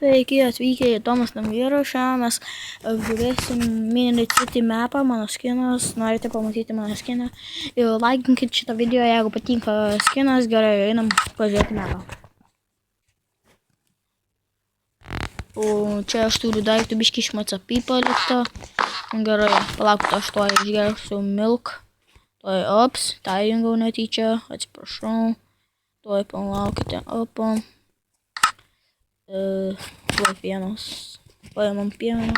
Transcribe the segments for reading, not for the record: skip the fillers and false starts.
Sveiki atvykę į Tomas Namvyro. Šiandien mes apžiūrėsim Mini City mapą, mano skinas. Norite pamatyti mano skiną? Laikinkit šitą video, jeigu patinka skinas. Gerai, einam pažiūrėti mapą. O čia aš turiu daiktų biškį iš MCP palikto. Gerai, palaukite, aš tuoj išgersiu milk. Tuoj ops, tą įjungiau netyčia, atsiprašau. Tuoj palaukite, opa. Tuoj pienas. Paimam pieną.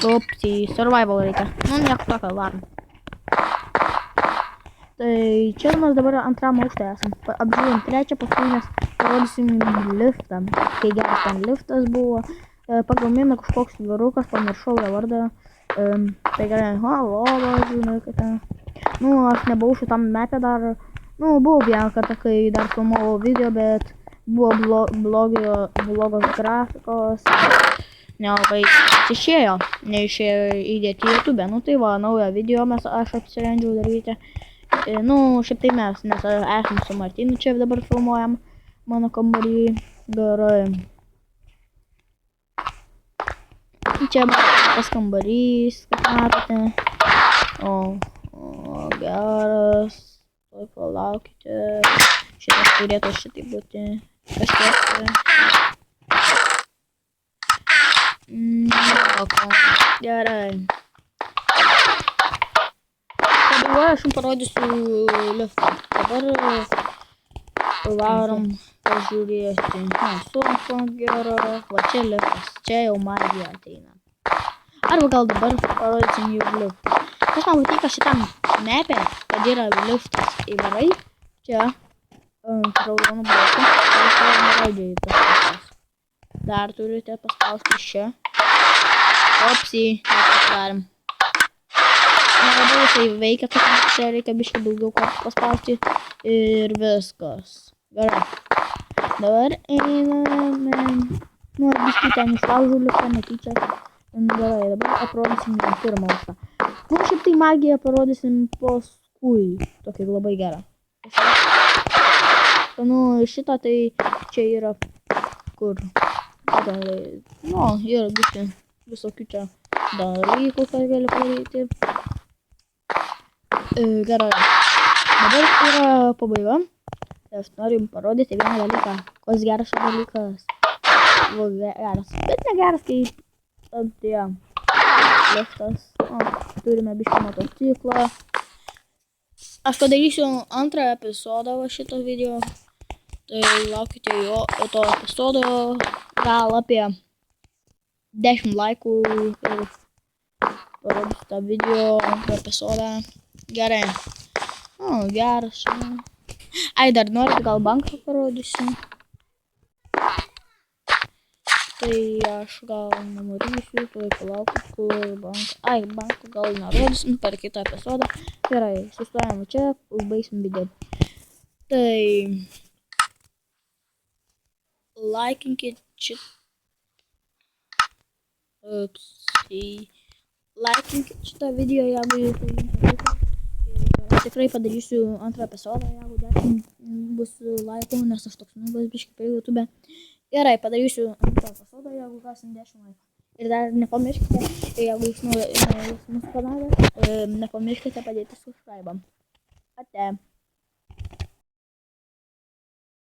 Opsi, survival reikia. Nu, nieko tokio, varom. Tai čia mes dabar antram aukšte esam. Apžiūrim trečią, paskui mes parodysim liftą. Kai geras ten liftas buvo. Pagal miną kažkoks vyrukas, pamiršau jo vardą. Tai gerai, lova, žinai, kad ten. Nu, aš nebuvau šitam mapė dar. Nu, buvau vieną kartą, kai dar filmavau video, bet buvo blogos grafikos, nelabai išėjo, neišėjo įdėti į YouTube. Nu tai va, naują video aš apsirendžiau daryti. Nu, šiaip tai mes, nes esam su Martinu čia dabar filmuojam mano kambarį. Gerai. Čia tas kambarys, kaip matote. O, geras. Tuoj palaukite. Šitas turėtų šitai būti kažkiek. Gerai. Dabar aš jums parodysiu liftą. Dabar varom pažiūrėti. Sunku, gero. Va čia liftas. Čia jau magija ateina. Arba gal dabar parodysim jų liftą. Kas man patinka šitam mapė, kad yra liftas. Įvarai. Čia. Raudonų blokų. Tai neraudžia į tas liftas. Dar turite paspausti čia. Opsi. Nepasvarim. Nelabai jisai veikia, kad čia reikia biškai daugiau kartų paspausti. Ir viskas. Gerai. Dabar einame. Nu, biškai ten išlaužu liftą netyčia. Gerai, dabar aprodysim pirmą aukštą. Nu, šiaip tai magiją parodysim paskui. Tokį labai gerą. Nu, šitą tai čia yra kur. Nu, yra visokių čia dalykų, ką gali padaryti. Gerai. Dabar yra pabaiga. Aš noriu jums parodyti vieną dalyką. Koks geras šio dalykas. Geras. Bet negeras, kai tie liftas. Turime biškį motociklą. Aš padarysiu antrą epizodą va šito video. Tai laukite jo to epizodo. Gal apie 10 laikų ir parodysiu tą video antrą epizodą. Gerai. Geras. Ai, dar norit gal banką parodysiu. Tai aš gal nemarysiu, tuoj palaukit, kur banką. Ai, banką gal nerodysim per kitą epizodą. Gerai, sustojame čia, užbaigsim video. Tai laikinkit šitą. Laikinkit šitą video, jeigu jūs pavyko. Tikrai padarysiu antrą epizodą, jeigu 10 bus laikų, nes aš toks nubas biškai prie YouTube. Gerai, padarysiu antrą epizodą, jeigu gasim 10 laikų. Ir dar nepamirškite, jeigu jūs naujus mūsų kanalą, nepamirškite padėti subscribe. Ate.